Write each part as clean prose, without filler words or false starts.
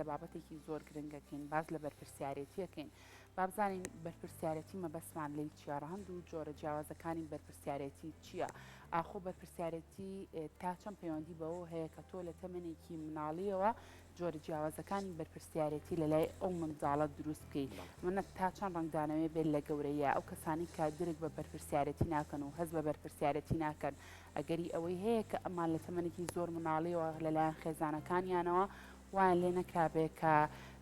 لە بابەتێکی زۆر گرنگەکەین باز لە بەرپرسیارەتیەکەین با بزانین بەرپرسیارەتی مەبەسمان لی چیاڕە هەندوو جۆرە جیاوازەکانی بەرپرسیارەتی چییە ئاخۆ بەرپرسیارەتی تا چەند پەیوەندی بەوە هەیە کە تۆ لە تەمەنێکی مناڵیەوە جۆرە جیاوازەکانی بەرپرسیارەتی لەلای ئەو منداڵە دروست بکەی منە تا چەند ڕنگدانەوێ بێت لە گەورەیە ئەو کەسانی کە درک بە بەرپرسیارەتی ناکەن و هەز بە بەرپرسیارەتی ناکەن ئەگەری ئەوەی هەیە کە ئەمان لە تەمەنێکی زۆر مناڵیەوە لەلایەن خێزانەکانیانەوە وایان لێ نەکرابێ کە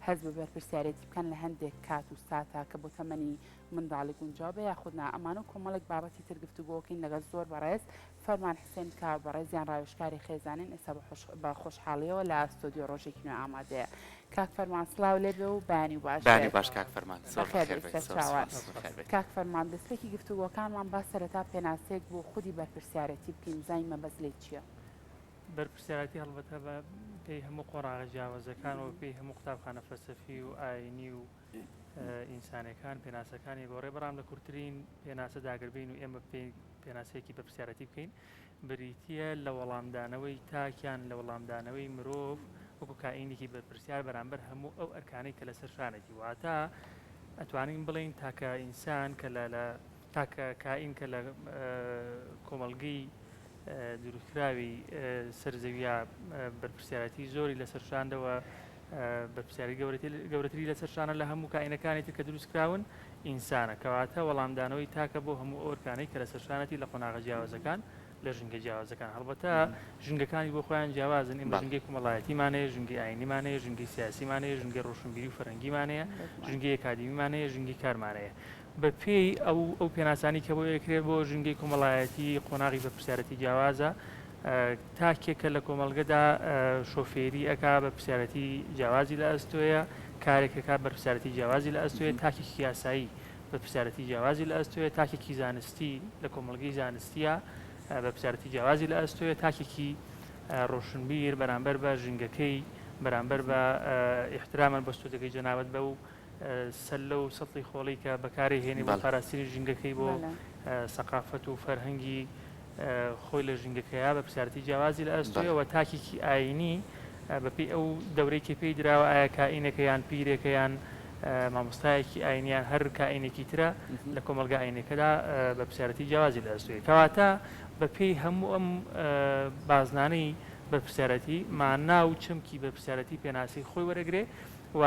هەز بە بەرپرسیارەتی بکەن لە هەندێک کات و ساتە کە بۆ تەمەنی منداڵی گونجاوبێ یاخودنا ئەمانە و کۆمەڵێک بابەتی تر گفتوگۆکەین لەگەڵ زۆر بەڕێز فەرمان حسێن کا بەڕێزیان ڕاوێژکاری خێزانین ئێستا بە خۆشحاڵیەوە لە ئستۆدیۆ ڕۆژێکی نوێ ئامادەیە کاک فەرمان سڵاو لێبێ و بانی باش باش کاک فەرمان کاک فەرمان دەستێکی گفتوگۆکانمان با سەرەتا پێناسەیەک بۆ خودی بەرپرسیارەتی بکەین زای مەبەست لێ چییە؟ بەرپرسیارەتی هەڵبەتە بە پێی هەموو قۆڕاغە جیاوازەکانەوە پێی هەموو قوتابخانە فەلسەفی و ئاینی و ئینسانەکان پێناسەکانی گۆڕێ بەڕام لە کورتترین پێناسە داگربین و ئێمە پێناسەیەکی بەرپرسیارەتی بکەین بریتە لە وەڵامدانەوەی تاکیان لە وەڵامدانەوەی مرۆڤ وەکو کائینێکی بەرپرسیار بەرامبەر هەموو ئەو ئەرکانەی کە لەسەر شانێتی واتە ئەتوانین بڵین تاکە ئینسان کە لە تاکە کائین کە لە کۆمەڵگەی دروستکراوی سەرزەویە بەرپرسیارەتی زۆری لەسەر شاندەوە بەرپرسیاری گەورەتری لەسەر شانە لە هەموو کائینەکانی کە دروستکراون ئینسانە کەواتە وەڵامدانەوەی تاکە بۆ هەموو ئەوەرکانەی کە لەسەر شانەتی لە قۆناغە جیاوازەکان لە ژنگە جیاوازەکان هەڵبەتە ژنگەکانی بۆ خۆیان جیاوازن ئێمە ژنگی کومەڵایەتیمانەیە ژنگی ئاینیمانەیە ژنگی سیاسیمانەیە ژنگی ڕۆشنبیری و فەرەنگیمانەیە ژنگی ئەکادیمیمانەیە ژنگی کارمانەیە بە پێی ئەو پێناسانی کە بۆ یەکرێت بۆ ژنگی کۆمەڵایەتی قۆناغی بەرپرسیارەتی جیاوازە تاکێکە لە کۆمەڵگەدا شۆفێری ئەکا بەرپرسیارەتی جیاوازی لە ئەستۆیە کارێکەکە بەرپرسیارەتی جیاوازی لە ئەستۆیە تاکێکی یاسایی بەرپرسیارەتی جیاوازی لە ئەستۆیە تاکێکی زانستی لە کۆمەڵگەی زانستیە بەرپرسیارەتی جیاوازی لە ئەستۆیە تاکێکی ڕۆشنبیر بەرامبەر بە ژنگەکەی بەرامبەر بە احترامەن بەستۆ دەکەی جەناوت بە و سەلە و سەڵی خۆڵی کە بەکاری هێنی بۆ پاراستنی ژنگەکەی بۆ سەقافەت و فەرهەنگی خۆی لە ژنگەکەیە بە پرسیارەتی جیاوازی لە ئەستۆیەوە تاکێکی ئاینی بەپێی ئەو دەورەی پێی دراوە ئایا کائینەکە یان پیرێکە یان مامۆستایەکی ئاینیان هەر کائینێکی ترە لە کۆمەلگا ئاینەکەدا بە پرسیارەتی جیاوازی لە ئەستۆیە کەواتە بەپێی هەموو ئەم بازنانەی بەرپرسیارەتی مانا و چمکی بەرپرسیارەتی پێناسی خۆی وەرەگرێ و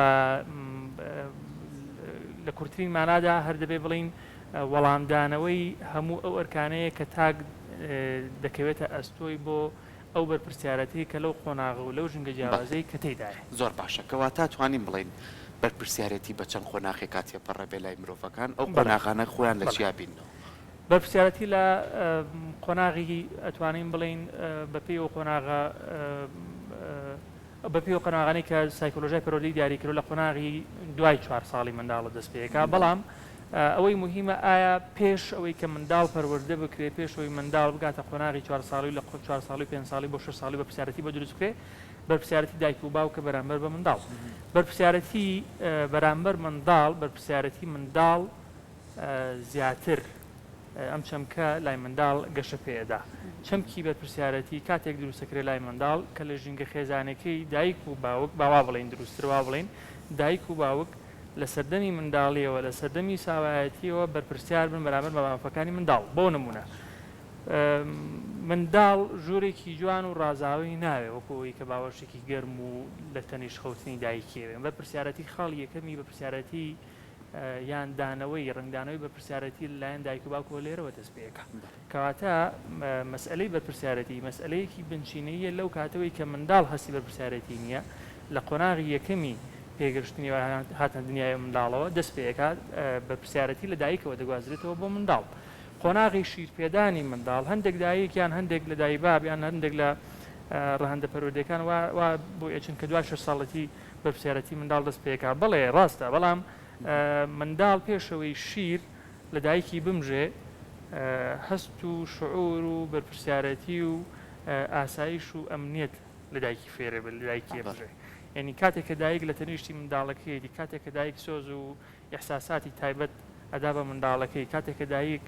لە کورتترین مانادا هەر دەبێ بڵین وەڵامدانەوەی هەموو ئەو ئەرکانەیە کە تاک دەکەوێتە ئەستۆی بۆ ئەو بەرپرسیارەتی کە لەو قۆناغە و لەو ژنگە جیاوازەی کە تێدایە زۆر باشە کەواتە توانین بڵین بەرپرسیارەتی بە چەند قۆناغی کاتێ پەڕەبێ لای مرۆڤەکان ئەو قۆناغانە خۆیان لە چیا بینەوە بەرپرسیارەتی لە قۆناغی ئەتوانین بڵین بەپێی ئەو قۆناغە بەپێی و قەناغانەی کە سایکۆلۆژیای پەرۆدی دیاریکردو لە قۆناغی دوای 4 ساڵی منداڵە دەست پێەکە بەڵام ئەوەی مهمە ئایا پێش ئەوەی کە منداڵ پەروەردە بکرێت پێش ئەوەی منداڵ بگاتە قۆناغی 4 ساڵی لە 4 ساڵی 5 ساڵی بۆ 6 ساڵی بەرپرسیارەتی بە دروست بکرێت بەرپرسیارەتی دایک و باوکە بەرامبەر بە منداڵ بەرپرسیارەتی بەرامبەر منداڵ بەرپرسیارەتی منداڵ زیاتر ئەم چەمکە لای منداڵ گەشە پێدا چەمکی بەرپرسیارەتی کاتێک دروستەکرێت لای منداڵ کە لە ژینگە خێزانەکەی دایک و باوک باوا بڵین دروستروا بڵین دایک و باوک لە سەردەمی منداڵیەوە لە سەردەمی ساوایەتیەوە بەرپرسیار بن بەرامبەر بە مافەکانی منداڵ بۆ نمونە منداڵ ژوورێکی جوان و ڕازاوی ناوێ وەکەوەی کە باوەشێکی گەرم و لە تەنیش خەوتنی دایکێوێن بەرپرسیارەتی خاڵ یەکەمی بەرپرسیارەتی یان دانەوەی ڕنگدانەوەی بەرپرسیارەتی لەلایەن دایک و باوکەوە لێرەوە دەست پێەکە کەواتە مەسئلەی بەرپرسیارەتی مەسئلەیەکی بنچینەیە لەو کاتەوەی کە منداڵ هەستی بەرپرسیارەتی نییە لە قۆناغی یەکەمی پێگەشتنیەوە هاتە دنیای منداڵەوە دەست پێەکات بەرپرسیارەتی لە دایکەوە دەگوازرێتەوە بۆ منداڵ قۆناغی شیرپێدانی منداڵ هەندێک دایکیان هەندێک لە دای بابیان هەندێک لە ڕەهەندە پەروەردەکان وا بۆ ئەچن کە دوای 6 ساڵەتی بەرپرسیارەتی منداڵ دەست پێەکات بەڵێ ڕاستە بەڵام منداڵ پێشەوەی شیر لە دایکی بمژێ هەست و شعور و بەرپرسیارەتی و ئاسایش و ئەمنیەت لە دایکی فێرە لە دایکی بژێ یعنی کاتێک کە دایک لە تەنیشتی منداڵەکەیەتی کاتێک کە دایک سۆز و ئەحساساتی تایبەت ئەدا بە منداڵەکەی کاتێک کە دایک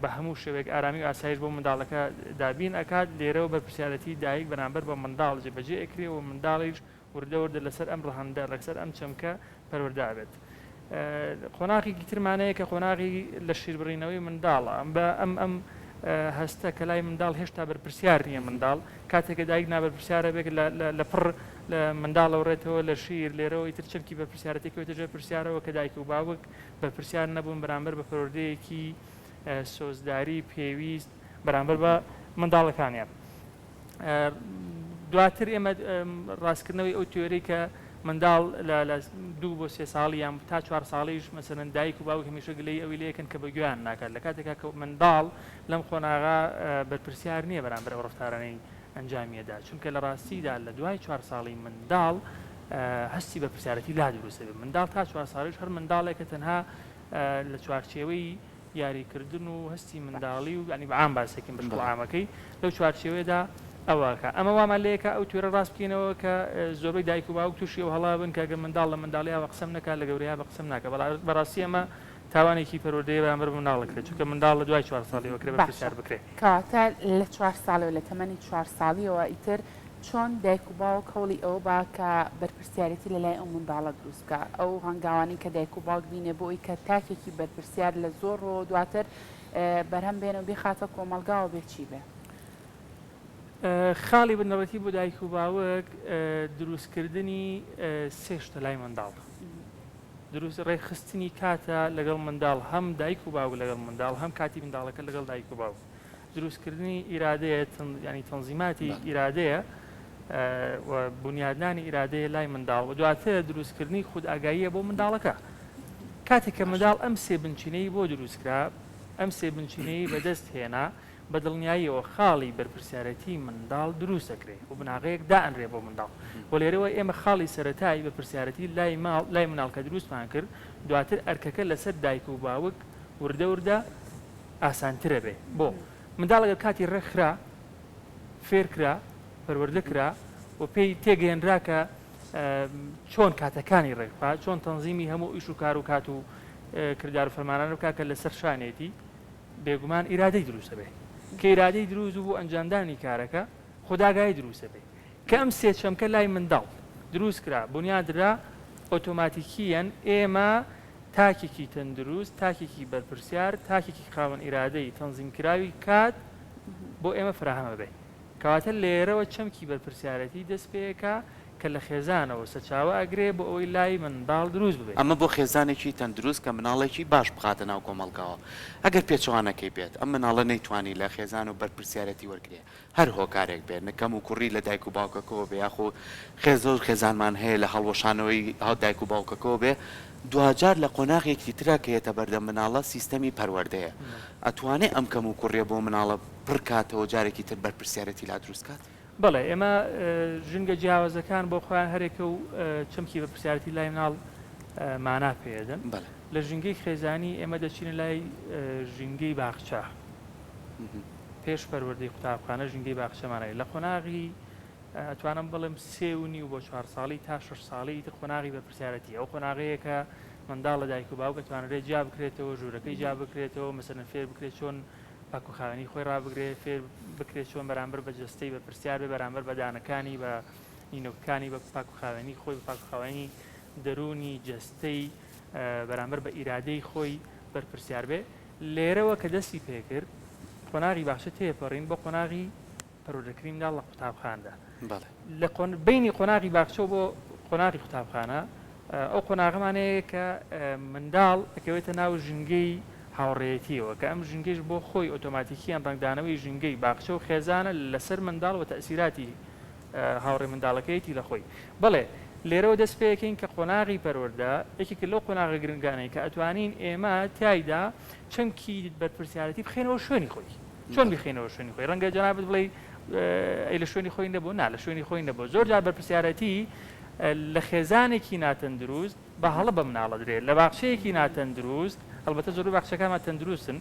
بە هەموو شێوەیەک ئارامی و ئاسایش بۆ منداڵەکە دابین ئەکات لێرەوە بەرپرسیارەتی دایک بەرامبەر بە منداڵ جێبەجێ ئەکرێ و منداڵیش وردە وردە لەسەر ئەم ڕەهەندە لەسەر ئەم چەمکە پەروەردە بێت. قۆناغێکی ترمانەیە کە قۆناغی لە شیربڕینەوەی منداڵە بە ئەم هەستە کە لای منداڵ هێشتا بەرپرسیار نییە منداڵ کاتێکە دایک نابەرپرسیارە بێت لە پڕ لە منداڵەوڕێتەوە لە شیر لێرەوەی تر چەمکی بەرپرسیارەتێکەوەتە ژێر پرسیارەوە کە دایک و باوک بەرپرسیار نەبوون بەرامبەر بە پەروەردەیەکی سۆزداری پێویست بەرامبەر بە منداڵەکانیان. دواتر ئێمە ڕاستکردنەوەی ئەو تیۆرەی کە منداڵ لە 2 بۆ 3 ساڵی یان تا 4 ساڵیش مەسەرەن دایک و باوک هەمیشە گلەی ئەوی لەکەن کە بەگویان ناکات لە کاتێکا کە منداڵ لەم قۆناغا بەرپرسیار نییە بەرامبەر ئەو ڕەفتارانەی ئەنجامیەدا چونکە لە ڕاستیدا لە دوای 4 ساڵی منداڵ هەستی بەرپرسیارەتی لا دروستە بێت. منداڵ تا 4 ساڵیش هەر منداڵێکە تەنها لە چوارچێوەی یاریکردن و هەستی منداڵی و ینی بەعام باسێکین بە عامەکەی لەو چوارچێوەیەدا ئەوەکە ئەمە وامان لەیەکە ئەو تورە ڕاست بکەینەوە کە زۆربەی دایک و باوک تووشی و هەڵا بن کەگە منداڵ لە منداڵیا بە قسەم نەکات لە گەورەیە بە قسەم ناکە بەڕاستی ئەمە تاوانێکی پەروەردەیە بەرامبەر منداڵەکرێت چونکە منداڵ لە دوای 4 ساڵی وەکرێ بەرپرسیار بکرێت. کەواتە لە 4 ساڵەوە لە تەمەنی 4 ساڵیەوە ئیتر چۆن دایک و باوک هەوڵی ئەوە با کە بەرپرسیارەتی لەلای ئەو منداڵە دروست بکە ئەو هەنگاوانی کە دایک و باوک بینێ بۆ ئەوی کە تاکێکی بەرپرسیار لە زۆر ڕۆ دواتر بەرهەم بێنەوە بخاتە کۆمەلگاوە بێ چی بێ؟ خاڵی بنەڕەتی بۆ دایک و باوک دروستکردنی 3 شتە لای منداڵ. دروست ڕێخستنی کاتە لەگەڵ منداڵ هەم دایک و باوک لەگەڵ منداڵ هەم کاتی منداڵەکە لەگەڵ دایک و باوک. دروستکردنی ئیرادەیە ینی تەنزیماتی ئیرادەیە و بنیادنانی ئیرادەیە لای منداڵ و دواتر دروستکردنی خود ئاگاییە بۆ منداڵەکە. کاتێک کە منداڵ ئەم 3 بنچینەی بۆ دروستکرا ئەم 3 بنچینەی بەدەست هێنا بە دڵنیاییەوە خاڵی بەرپرسیارەتی منداڵ دروست دەکرێت و بناغەیەک دائەنرێ بۆ منداڵ بۆ لێرەوە ئێمە خاڵی سەرەتایی بەرپرسیارەتی لای مناڵ کە دروستمان کرد دواتر ئەرکەکە لەسەر دایک و باوک وردە وردە ئاسانترە بێ بۆ منداڵەگە کاتی ڕێکخرا فێرکرا پەروەردەکرا و پێی تێگەێنرا کە چۆن کاتەکانی ڕێکخوا چۆن تەنزیمی هەموو ئیش و کار و کات و کردار و فەرمانانە بکا کە لەسەر شانێتی بێگومان ئیرادەی دروستە بێ کە ئیرادەی دروست بوو ئەنجامدانی کارەکە خوداگای دروستە بێ کە ئەم 3 چەمکە لای منداڵ دروست کرا بنیادرا ئۆتۆماتیکیەن ئێمە تاکێکی تەندروست تاکێکی بەرپرسیار تاکێکی خاوەن ئیرادەی تەنزیمکراوی کات بۆ ئێمە فراهەمە بێ کەواتە لێرەوە چەمکی بەرپرسیارەتی دەست پێەکە کە لە خێزانەوە سەرچاوە ئەگرێ بۆ ئەوەی لای منداڵ دروست ببێت. ئەمە بۆ خێزانێکی تەندروست کە مناڵێکی باش بخاتە ناو کۆمەڵگاوە ئەگەر پێچوانەکەی بێت ئەم مناڵە نەیتوانی لە خێزان و بەرپرسیارەتی وەرگێ هەر هۆکارێک بێت نەکەم و کوڕی لە دایک و باوکەکەەوە بێ یاخۆ خێزۆر خێزانمان هەیە لە هەڵوەشانەوەی هاو دایک و باوکەکەەوە بێ دوجار لە قۆناغێکی ترا کە هێتە بەردەم مناڵە سیستەمی پەروەردەیە ئەتوانێت ئەم کەم و کوڕێ بۆ مناڵە پڕکاتەوە جارێکی تر بەرپرسیارەتی لا دروست کات. بەڵێ ئێمە ژنگە جیاوازەکان بۆ خۆیان هەرێکە و چەمکی بەرپرسیارەتی لای مناڵ مانا پێدەن لە ژنگەی خێزانی ئێمە دەچینە لای ژینگەی باخچە پێش پەروەردەی قوتابخانە ژینگەی باخچەمانەیە لە قۆناغی ئەتوانم بڵێم 3.5 بۆ 4 ساڵی تا 6 ساڵی تر قۆناغی بەرپرسیارەتی ئەو قۆناغەیە کە منداڵ لە دایک و باوک دەتوانرێت جا بکرێتەوە ژوورەکەی جا بکرێتەوە مەسەرەن فێر بکرێت چۆن پاکوخاوێنی خۆی ڕابگرێت فێر بکرێت چۆن بەرامبەر بە جەستەی بەرپرسیار بێ بەرامبەر بەدانەکانی بە نینۆکانی بە پاکوخاوێنی خۆی بە پاکوخاوێنی دەرونی جەستەی بەرامبەر بە ئیرادەی خۆی بەرپرسیار بێ لێرەوە کە دەستی پێکرد قۆناغی باشە تێپەڕین بۆ قۆناغی پەروەردەکردنی منداڵ لە قوتابخانەدا لە بینی قۆناغی باخچە بۆ قۆناغی قوتابخانە ئەو قۆناغەمانەیە کە منداڵ ئەکەوێتە ناو ژنگەی هاوڕێیەتیەوە کە ئەم ژنگەش بۆ خۆی ئۆتۆماتیکیان ڕنگدانەوەی ژنگەی باخچە و خێزانە لەسەر منداڵ و تەئسیراتی هاوڕێ منداڵەکەیەتی لە خۆی بەڵێ لێرەوە دەست پێکەین کە قۆناغی پەروەردە یەکێک لەو قۆناغە گرنگانەی کە ئەتوانین ئێمە تایدا چەمکی بەرپرسیارەتی بخێنەوە شوێنی خۆی چۆن بخێنەوە شوێنی خۆی ڕەنگە جەنابەت بڵێ ئەی لە شوێنی خۆی نەبوو نا لە شوێنی خۆی نەبوو زۆر جار بەرپرسیارەتی لە خێزانێکی ناتەندروست بە هەڵە بە مناڵە درێت لە باخچەیەکی ناتەندروست هەڵبەتە زۆر باخچەکانمان تەندروستن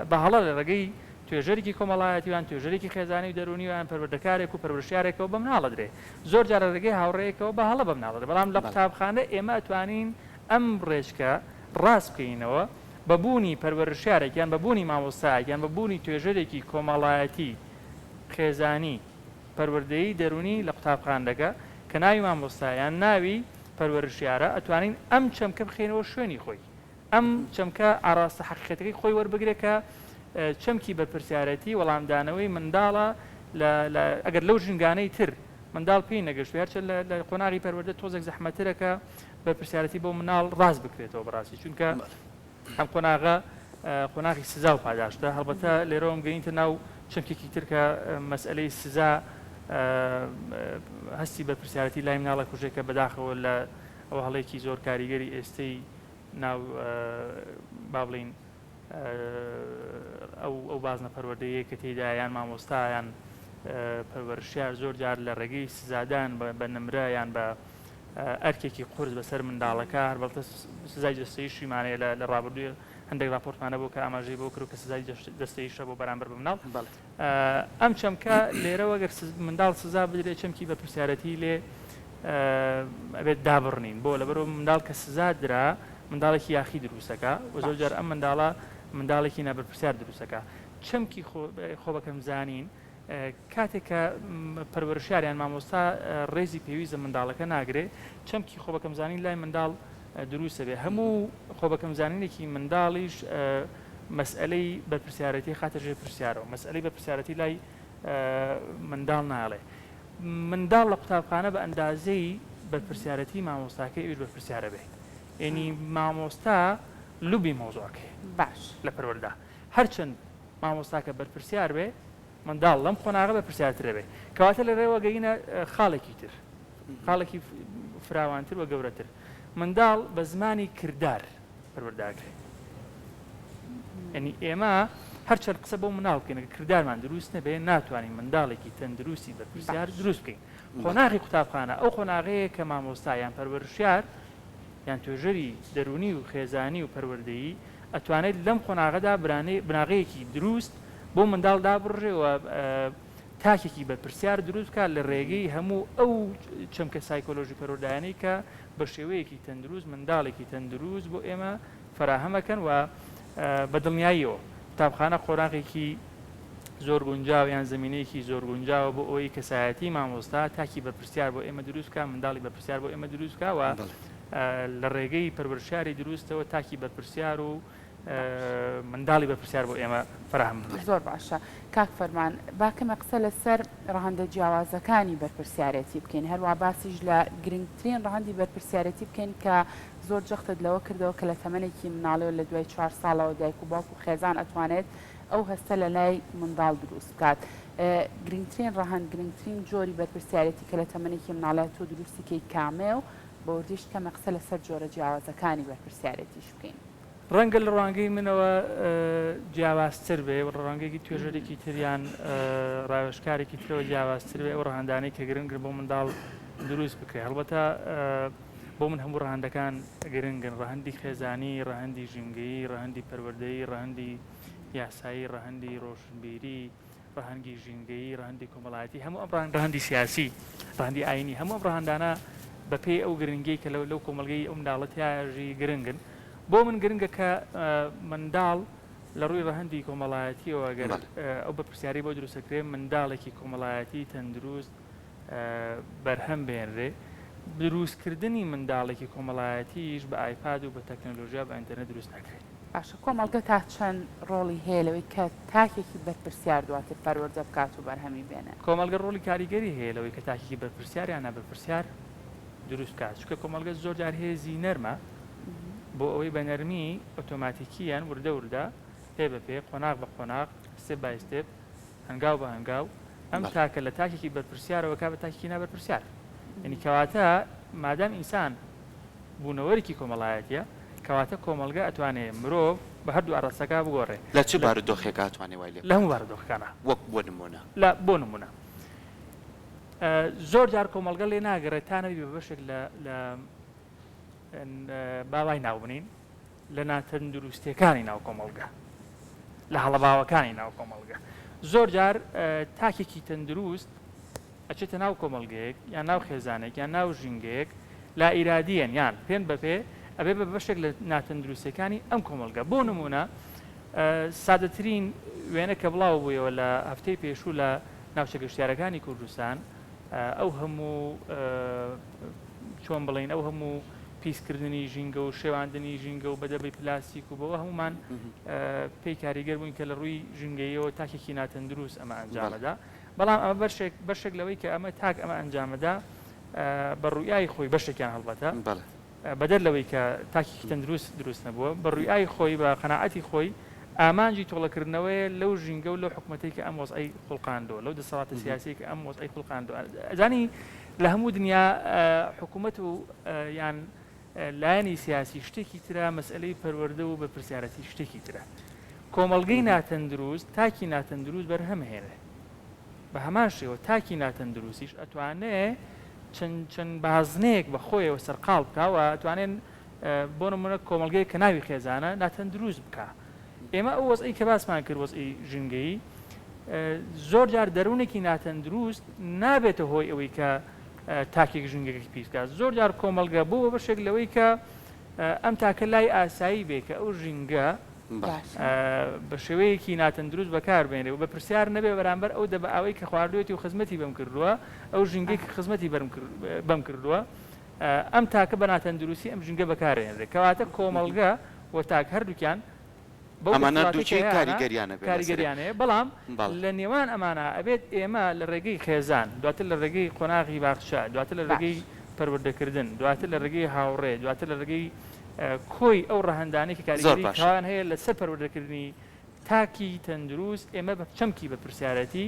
بە هەڵە لە ڕێگەی توێژەرێکی کۆمەڵایەتیوان توێژەرێکی خێزانی و دەرونیوان پەروەردەکارێک و پەروەردەشارێکەوە بە مناڵە درێ زۆر جارە ڕێگەی هاوڕێیەکەوە بە هەڵە بە مناڵە درێ بەڵام لە قوتابخانە ئێمە ئەتوانین ئەم ڕێژکە ڕاست بکەینەوە بەبوونی پەروەردەشارێک یان بەبوونی مامۆستایەک یان بەبوونی توێژەرێکی کۆمەڵایەتی خێزانی پەروەردەیی دەرونی لە قوتابخانەکە کە ناوی مامۆستایان ناوی پەروەرشیارە ئەتوانین ئەم چەمکە بخێنەوە شوێنی خۆی ئەم چەمکە ئاراستە حەقیقەتەکەی خۆی وەربگرێت کە چەمکی بەرپرسیارەتی وەڵامدانەوەی منداڵە ئەگەر لەو ژنگانەی تر منداڵ پێی نەگەشت هەرچە لە قۆناغی پەروەردە تۆزێک زەحمەترەکە بەرپرسیارەتی بۆ مناڵ ڕاست بکرێتەوە بەڕاستی چونکە ئەم قۆناغە قۆناغی سزا و پاداشتە هەڵبەتە لێرەوەم گەینتە ناو چەمکێکی تر کە مەسئلەی سزا هەستی بەرپرسیارەتی لای مناڵە کوژێکە بەداخەوە لە ئەو هەڵەیەکی زۆر کاریگەری ئێستەی ناو با بڵین ئەو بازنە پەروەردەیە کە تێدا یان مامۆستایان پەروەرشیار زۆر جار لە ڕێگەی سزادان بە نمرە یان بە ئەرکێکی قورس بەسەر منداڵەکە هەربەڵتە سزای دەستەیشیمانەیە لە ڕابردووی هەندێک راپۆرتمانە بۆ کە ئاماژەی بۆ کرد کە سزای دەستەیشە بۆ بەرامبەر بە مناڵ ئەم چەمکە لێرەوە گەر منداڵ سزا بدرێت چەمکی بەرپرسیارەتی لێ ئەبێت دابڕنین بۆ لەبەرەوە منداڵ کە سزا درا منداڵێکی یاخی دروستەکە و زۆر جار ئەم منداڵە منداڵێکی نابەرپرسیار دروستەکە چەمکی خۆ بەکەم زانین کاتێک کە پەروەرشاریان مامۆستا ڕێزی پێویستە منداڵەکە ناگرێت چەمکی خۆ بەکەم زانین لای منداڵ دروستە بێ هەموو خۆ بەکەم زانینێکی منداڵیش مەسئلەی بەرپرسیارەتی خاتە ژێر پرسیارەوە مەسئلەی بەرپرسیارەتی لای منداڵ ناڵێ منداڵ لە قوتابخانە بە ئەندازەی بەرپرسیارەتی مامۆستاکە ئەویش بەرپرسیارە بێ یعنی مامۆستا لوبی مۆزوعەکەی باش لە پەروەردا هەرچەند مامۆستاکە بەرپرسیار بێ منداڵ لەم قۆناغە بەرپرسیارترە بێ کەواتە لەڕێوە گەینە خاڵێکی تر خاڵێکی فراوانتر و گەورەتر منداڵ بە زمانی کردار پەروەرداکرێت یعنی ئێمە هەرچەند قسە بۆ مناڵ بکەین کردارمان دروست نەبێ ناتوانین منداڵێکی تەندروستی بەرپرسیار دروست بکەین قۆناغی قوتابخانە ئەو قۆناغەیە کە مامۆستا یان پەروەرشیار یان توێژەری دەرونی و خێزانی و پەروەردەیی ئەتوانێت لەم قۆناغەدا بناغەیەکی دروست بۆ منداڵ دابڕێەوە تاکێکی بەرپرسیار دروستکە لە ڕێگەی هەموو ئەو چەمکە سایکۆلۆژی پەروەردایانەی کە بە شێوەیەکی تەندروست منداڵێکی تەندروست بۆ ئێمە فراهەمەکەن و بە دڵنیاییەوە قوتابخانە قۆناغێکی زۆر گونجاو یان زمینەیەکی زۆر گونجاوە بۆ ئەوەی کەسایەتی مامۆستا تاکی بەرپرسیار بۆ ئێمە دروستکە منداڵی بەرپرسیار بۆ ئێمە دروستکەوە لە ڕێگەی پەروەرشاری دروستەوە تاکی بەرپرسیار و منداڵی بەرپرسیار بۆ ئێمە فراهم زۆر باشە کاک فەرمان باکەمە قسە لەسەر ڕەهەندە جیاوازەکانی بەرپرسیارەتی بکەین هەروە باسیش لە گرنگترین ڕەهەندی بەرپرسیارەتی بکەین کە زۆر جەختت لەوە کردەوە کە لە تەمەنێکی مناڵەوە لە دوای 4 ساڵەوە دایک و باوک و خێزان ئەتوانێت ئەو هەستە لە لای منداڵ دروست بکات گرنگترین ڕەهەند گرنگترین جۆری بەرپرسیارەتی کە لە تەمەنێکی مناڵەت تۆ دروستیکەی کامێ و بە وردیش کەمە قسە لەسەر جۆرە جیاوازەکانی بەرپرسیارەتیش بکەین ڕەنگە لە ڕوانگەی منەوە جیاوازتر بێ و ڕوانگەیەکی توێژەرێکی تریان ڕاوێژکارێکی ترەوە جیاوازتر بێ ئەو ڕەهەندانەی کە گرنگن بۆ منداڵ دروست بکرێت هەڵبەتە بۆ من هەموو ڕەهەندەکان گرنگن ڕەهەندی خێزانی ڕەهەندی ژینگەیی ڕەهەندی پەروەردەیی ڕەهەندی یاسایی ڕەهەندی ڕۆشنبیری ڕەهەندی ژینگەیی ڕەهەندی کۆمەڵایەتی هەموو ئەم ڕەهەندی سیاسی ڕەهەندی ئاینی هەموو ئەم ڕەهەندانە بەپێی ئەو گرنگی کە لەو کۆمەلگەی ئەو منداڵەتیاژی گرنگن بۆ من گرنگە کە منداڵ لە ڕووی ڕەهەندی کۆمەڵایەتیەوە گەر ئەو بەرپرسیاری بۆ دروستەکرێ منداڵێکی کۆمەڵایەتی تەندروست بەرهەم بێنرێ دروستکردنی منداڵێکی کۆمەڵایەتیش بە ئایپاد و بە تەکنۆلۆژیا بە ئینتەرنێت دروست ناکرێت باشە کۆمەڵگە تا چەند ڕۆڵی هەیە لەوەی کە تاکێکی بەرپرسیار دواتر پەروەردە بکات و بەرهەمی بێنێ کۆمەلگە ڕۆڵی کاریگەری هەیە لەوەی کە تاکێکی بەرپرسیار یان نابەرپرسیار دروست بکات چونکە کۆمەلگە زۆر جار هێزی نەرمە بۆ ئەوەی بە نەرمی ئۆتۆماتیکیان وردە وردە پێ بە پێ قۆناغ بە قۆناغ ستێپ بای ستێپ هەنگاو بە هەنگاو ئەم تاکە لە تاکێکی بەرپرسیارەوە کا بە تاکێکی نابەرپرسیار یعنی کەواتە مادام ئینسان بوونەوەرێکی کۆمەڵایەتیە کەواتە کۆمەلگە ئەتوانێت مرۆڤ بە هەردوو ئاڕاستەکە بگۆڕێ لە چ بارودۆخێک ئەتوانێ وای لێ لە هەموو بارودۆخەکانە وەک بۆ نمونە بۆ نمونە زۆر جار کۆمەلگە لێ ناگەڕێت تا نەبی بە بەشێک لە باوای ناوبنین لە ناتەندروستیەکانی ناو کۆمەلگە لە هەڵەباوەکانی ناو کۆمەلگە زۆر جار تاکێکی تەندروست ئەچێتە ناو کۆمەلگەیەک یان ناو خێزانێک یان ناو ژینگەیەک لا ئیرادیەن یان پێن بەپێ ئەبێ بە بەشێک لە ناتەندروستیەکانی ئەم کۆمەلگە بۆ نمونە سادەترین وێنە کە بڵاو بوویەوە لە هەفتەی پێشوو لە ناوچە گەشتیارەکانی کوردستان ئەو هەموو چۆن بڵین ئەو هەموو پیسکردنی ژینگە و شێواندنی ژینگە و بەدەبی پلاستیک و بەوە هەمومان پێی کاریگەر بووین کە لە ڕووی ژینگەیەوە تاکێکی ناتەندروست ئەمە ئەنجامەدا بەڵام ئەمە بەشێک لەوەی کە ئەمە تاک ئەمە ئەنجامەدا بە ڕوویایی خۆی بەشێکیان هەڵبەتە بەدەر لەوەی کە تاکێکی تەندروست دروست نەبووە بە ڕوویایی خۆی بە قەناعەتی خۆی ئامانجی تۆڵەکردنەوەیە لەو ژینگە و لەو حکوومەتێک کە ئەم وەزعی خوڵقاندۆ لەو دەسەڵاتە سیاسی کە ئەم وەزعی خوڵقاندۆ ئەزانی لە هەموو دنیا حکوومەت و یان لایەنی سیاسی شتێکی ترە مەسئلەی پەروەردە و بە پرسیارەتی شتێکی ترە کۆمەڵگەی ناتەندروست تاکی ناتەندروست بەرهەمهێنێ بە هەمان شێوە تاکی ناتەندروستیش ئەتوانێت چەند بازنەیەک بە خۆیەوە سەرقاڵ بکەوە ئەتوانێن بۆ نمونە کۆمەڵگەی کە ناوی خێزانە ناتەندروست بکە ئێمە ئەو وەزعی کە باسمان کرد وەزعی ژینگەی زۆر جار دەروونێکی ناتەندروست نابێتە هۆی ئەوەی کە تاکێک ژینگەکەی پیسکە زۆر جار کۆمەڵگە بووە بەشێک لەوەی کە ئەم تاکە لای ئاسایی بێ کە ئەو ژینگە بە شێوەیەکی ناتەندروست بەکاربێنێ و بە پرسیار نەبێ بەرامبەر ئەو دەبە ئەوەی کە خواردوێتی و خزمەتی بەم کردووە ئەو ژینگەی کە خزمەتی بەم کردووە ئەم تاکە بە ناتەندروستی ئەم ژینگە بەکارێنرێت کەواتە کۆمەڵگە و تاک هەردووکیان ئەمانە دووچەی کاریگەریانەیە بەڵام لە نێوان ئەمانە ئەبێت ئێمە لە ڕێگەی خێزان دواتر لە ڕێگەی قۆناغی باخشە دواتر لە ڕێگەی پەروەردەکردن دواتر لە ڕێگەی هاوڕێ دواتر لە ڕێگەی کۆی ئەو ڕەهەندانەی کە کاریگەریان هەیە لەسەر پەروەردەکردنی تاکی تەندروست ئێمە بە چەمکی بە پرسیارەتی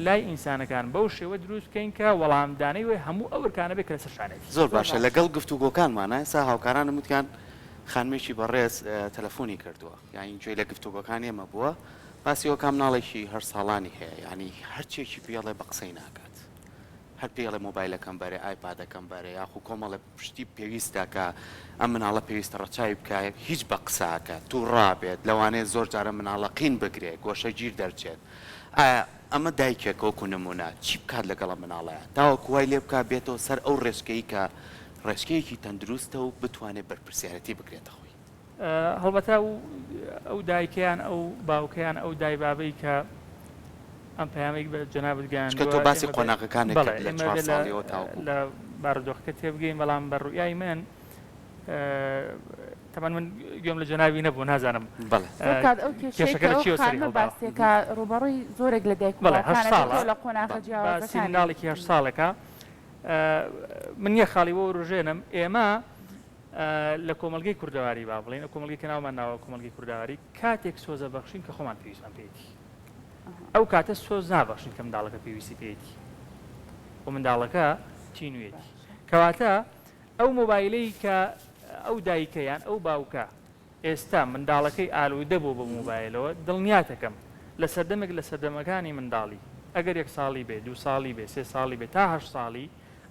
لای ئینسانەکان بەو شێوە دروست بکەین کە وەڵامدانەی وێ هەموو ئەو ورکانە بێت کە لەسەر شانێتی زۆر باشە لەگەڵ گفتوگۆکانمانە سا هاوکارانم وتیان خانمێکی بەڕێز تەلەفۆنی کردووە یانی گوێی لە گفتوگۆکان ئێمە بووە باسیەوە کام ناڵێکی هەر ساڵانی هەیە ینی هەرچێکی پێڵێ بە قسەی ناکات هەر پێڵێ مۆبایلەکەم بەرێ ئایپادەکەم بەرێ یاخو کۆمەڵە پشتی پێویستە کە ئەم مناڵە پێویستە ڕەچاوی بکە هیچ بە قساکە توو ڕابێت لەوانەیە زۆر جارە مناڵەقین بگرێت گۆشە گیر دەرچێت ئەمە دایکێک وەکو نمونە چی بکات لەگەڵە مناڵەیە تاوەکو وای لێ بکە بێتەوە سەر ئەو ڕێژکەی کە ڕێژکەیەکی تەندروستە و بتوانێت بەرپرسیارەتی بگرێتە خۆی هەڵبەتە ئەو دایکیان ئەو باوکیان ئەو دایبابەی کە ئەم پەیامێک بە جەنابەت گەیاند تۆ باسی قۆناغەکانێک لە 4 ساڵیەوە تاوەکو لە بارودۆخەکە تێبگەین بەڵام بە ڕوویای من تەمان من گوێم لە جەناوی نەبوو نازانم باسێکە ڕوبەڕووی زۆرێک لە دایک لە قۆناغە جیاوازەکان سیناڵێکی 8 ساڵێکە من یە خاڵیەوە ڕژێنم ئێمە لە کۆمەلگەی کوردەواری با بڵێن کۆمەلگی کە ناومان ناوە کۆمەلگی کوردەواری کاتێک سۆزە بەخشین کە خۆمان پێویستمان پێیەتی ئەو کاتە سۆز نابەخشین کە منداڵەکە پێویستی پێیەتی و منداڵەکە چینوێتی کەواتە ئەو مۆبایلەی کە ئەو دایکەیان ئەو باوکە ئێستا منداڵەکەی ئالوودە بوو بە مۆبایلەوە دڵنیاتەکەم لە سەردەمێک لە سەردەمەکانی منداڵی ئەگەر 1 ساڵی بێ 2 ساڵی بێ 3 ساڵی بێ تا 8 ساڵی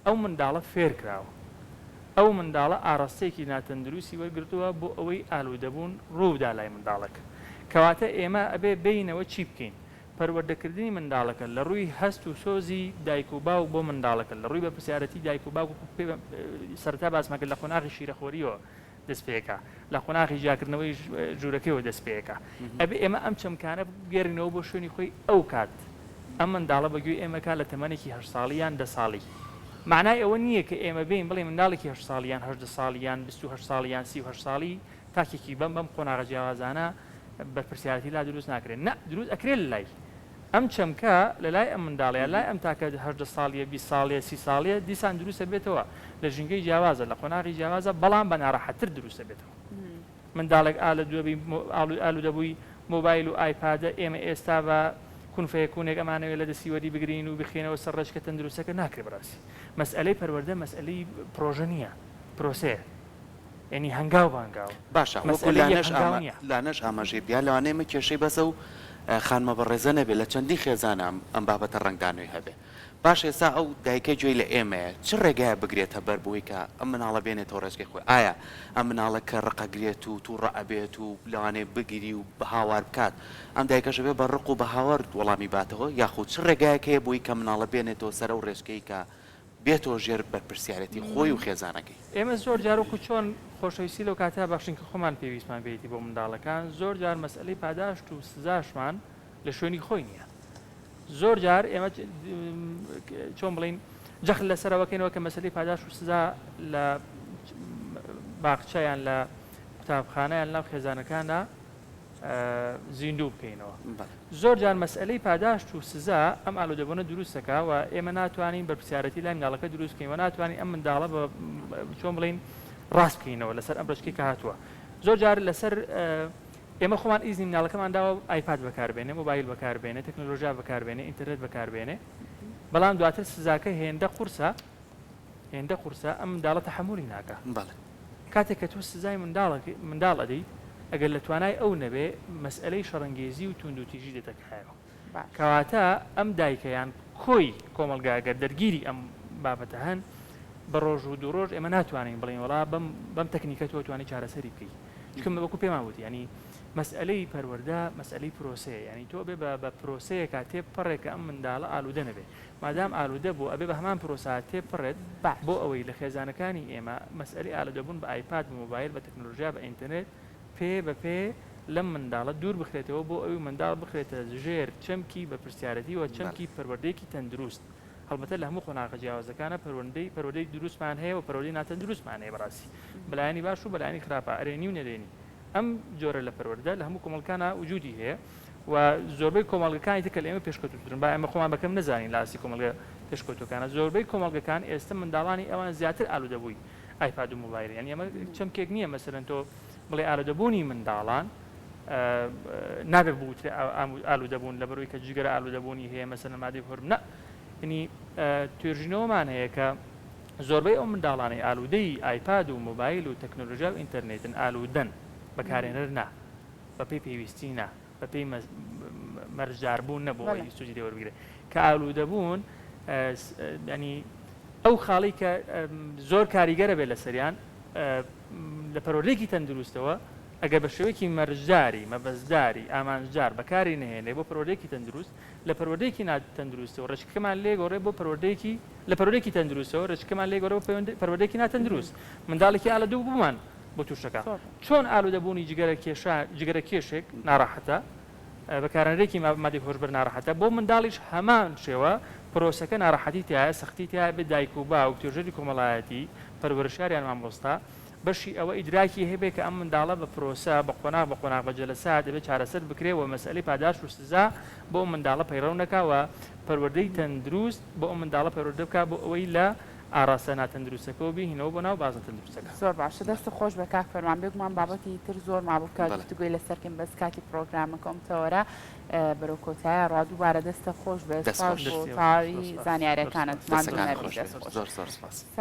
ئەو منداڵە فێر کراوە ئەو منداڵە ئاڕاستەیەکی ناتەندروستی وەرگرتووە بۆ ئەوەی ئالوودەبوون ڕوودا لای منداڵەکە کەواتە ئێمە ئەبێ بینەوە چی بکەین پەروەردەکردنی منداڵەکە لە ڕووی هەست و سۆزی دایک و باوک بۆ منداڵەکە لە ڕووی بە پرسیارەتی دایک و باوک سەرتا باسمەکرد لە قۆناغی شیرەخۆریەوە دەست پێەکە لە قۆناغی جاکردنەوەی ژوورەکەیەوە دەست پێەکە ئەبێ ئێمە ئەم چەمکانە گێڕینەوە بۆ شوێنی خۆی ئەو کات ئەم منداڵە بەگوێ ئێمەکە لە تەمەنێکی 8 ساڵیان 10 ساڵی معنای ئەوە نییە کە ئێمە بین بڵێ منداڵێکی 8 ساڵیان 8 ساڵیان 28 ساڵیان 38 ساڵی تاکێکی بەم قۆناغە جیاوازانە بە پرسیارەتی لا دروست ناکرێت نە دروست ئەکرێت لای ئەم چەمکە لە لای ئەم منداڵەیە لای ئەم تاکە 8 ساڵیە 20 ساڵیە 30 ساڵیە دیسان دروستە بێتەوە لە ژینگەی جیاوازە لە قۆناغی جیاوازە بەڵام بە ناڕەحەتتر دروستە بێتەوە منداڵێک ئالوودەبووی مۆبایل و ئایپادە ئێمە ئێستا بە کونفەیەکوونێک ئەمانەوێت لە دەسیوەری بگرین و بخێنەوە سەر ڕێژکە تەندروستەکە ناکرێ بڕاستی مەسئلەی پەروەردە مەسئلەی پرۆژە نییە پرۆسەیە یعنی هەنگاو بانگاو باشە لانەش ئاماژەی بیا لەوانەیەمە کێشەی بەسە و خانمە بەڕێزە نەبێت لە چەندی خێزانە ئەم بابەتە ڕنگدانەوەی هەبێ باش ئێستا ئەو دایکە گوێی لە ئێمەیە چ ڕێگایە بگرێتە بەر بۆی کە ئەم مناڵە بێنێتەوە ڕێژگەی خۆی ئایا ئەم مناڵە کە ڕقەگرێت و تو ڕەبێت و لەوانێ بگیری و بە هاوار بکات ئەم دایکەش بێ بە ڕق و بە هاوار وەڵامی باتەوە یاخود چ ڕێگایەکەیە بۆی کە مناڵە بێنێتەوە سەر ئەو ڕێژگەی کە بێتەوە ژێر بەرپرسیارەتی خۆی و خێزانەکەی ئێمە زۆر جارۆکو چۆن خۆشەویستی لەو کاتە باشین کە خۆمان پێویستمان بێتی بۆ منداڵەکان زۆر جار مەسئلەی پاداشت و سزاشمان لە شوێنی خۆی نییە زۆر جار ئێمە چۆن بڵین جەخت لەسەرەوەکەینەوە کە مەسلەی پاداش و سزا لە باخچەیان لە قوتابخانەیان لەم خێزانەکانە زیندوو بکەینەوە. زۆر جار مەسئلەی پاداش و سزا ئەم ئالوودەبوونە دروستەکە و ئێمە ناتوانین بەرپرسیارەتی لای منداڵەکە دروست بکەین و ناتوانین ئەم منداڵە بە چۆن بڵین ڕاست بکەینەوە لەسەر ئەم ڕشکی کە هاتووە. زۆر جار لەسەر ئێمە خۆمان ئیزنی منداڵەکەمان داوە ئایپاد بەکاربێنێ، مۆبایل بەکاربێنێ، تەکنۆلۆژیا بەکاربێنێ، ئینتەرنێت بەکاربێنێ، بەڵام دواتر سزاکە هێندە قورسە ئەم منداڵە تەحمولی ناکە. کاتێک کە تو سزای منداڵ ئەدەیت ئەگەر لە توانای ئەو نەبێ مەسئلەی شەڕەنگێزی و توندوتیژی دەتەکایەوە. کەواتە ئەم دایکەیان کۆی کۆمەلگاگەر دەرگیری ئەم بابەتە هەن بە ڕۆژ و دوو ڕۆژ ئێمە ناتوانین بڵین وڵا بەم تەکنیکە تۆ توانی چارەسەری بکەیت. چکم وەکو پێمان وتی ینی مەسئلەی پەروەردە مەسئلەی پرۆسەیە، ینی تۆ بێ بە پرۆسەیەکە تێپەڕێکە ئەم منداڵە ئالوودە نەبێ. مادام ئالوودە بوو ئەبێ بە هەمان پرۆسا تێپەڕێت بۆ ئەوەی لە خێزانەکانی ئێمە مەسئلەی ئالوودەبوون بە ئایپاد و مۆبایل بە تەکنۆلۆژیا بە ئینتەرنێت پێ بەپێ لەم منداڵە دوور بخرێتەوە بۆ ئەوی منداڵ بخرێتە ژێر چەمکی بە پرسیارەتیەوە چەمکی پەروەردەیەکی تەندروست. هەڵبەتە لە هەموو قۆناغە جیاوازەکانە پەروەردەی دروستمان هەیە و پەروەردەی ناتەندروستمان هەیە بەڕاستی بەلایانی باش و بەلایانی خراپە ئەرێنی و نەرێنی. ئەم جۆرە لە پەروەردە لە هەموو کۆمەڵگەکانە وجودی هەیە و زۆربەی کۆمەڵگەکانی تر کە لە ئێمە پێشکەوتوترن با ئێمە خۆمان بەکەم نەزانین لە ئاسی کۆمەڵگە پێشکەوتوەکانە زۆربەی کۆمەڵگەکان ئێستا منداڵانی ئەوان زیاتر ئالوودەبووی ئایپاد و مۆبایل. یعنی ئەمە چەمکێک نییە مەسەرەن تۆ بڵێ ئالوودەبوونی منداڵان نابێت بوترێ ئالوودەبوون لە بەرەوەی کە جگەرە ئالوودەبوونی هەیە مەسەرەن مادەی هۆرم نە. ینی توێژینەوەمان هەیە کە زۆربەی ئەو منداڵانی ئالوودەی ئایپاد و مۆبایل و تەکنۆلۆژیا و ئینتەرنێتن ئالوودەن بەکارێنەر نا بە پێی پێویستی نا بە پێی مەرجداربوون نەبوو سوودی دەوەربگرێت کە ئالوودەبوون ینی ئەو خاڵی کە زۆر کاریگەرە بێت لە سەریان لە پەروەردەیەکی تەندروستەوە ئەگەر بە شێوەیەکی مەرجداری مەبەزداری ئامانجدار بەکاری نهێنێ بۆ پەروەردەیەکی تەندروست لە پەروەردەیەکی ناتەندروستەوە ڕێچکەمان لێ گۆڕێ بۆ لە پەروەردەیەکی تەندروستەوە ڕێچکەمان لێ گۆڕێ بۆ پەروەردەیەکی ناتەندروست منداڵێکی ئالوودە بوومان بۆ تووشەکە. چۆن ئالوودەبوونی جگەرە کێشێک ناڕەحەتە بەکارهێنەرێکی مادەی هۆشبەر ناڕەحەتە بۆ منداڵیش هەمان شێوە پرۆسەکە ناڕەحەتی تایە سەختی تایە بێ دایک و باوک توێژەری کۆمەڵایەتی پەروەرشاریان مامۆستا بەشی ئەوە ئیدراکی هەبێ کە ئەم منداڵە بە پرۆسە بە قۆناغ بە جەلەسات دەبێت چارەسەر بکرێەوە مەسئلەی پاداش و سزا بۆ ئەم منداڵە پەیڕەو نەکاوە پەروەردەی تەندروست بۆ ئەم منداڵە پەروەردە بکات بۆ ئەوەی لە ئاڕاستە ناتەندروستەکەەوە بهینەوە بۆ ناو بازە تەندروستەکە. زۆر باشە دەست خۆش بە کاک فەرمان بێگومان بابەتی تر زۆر مابووکە گفتوگوی لەسەرکەم بەس کاتی پرۆگرامەکەمتەوەرە بەرەو کۆتایە ڕادووبارە دەستە خۆش بێت تاوی زانیاریەکانت زۆر سپاس.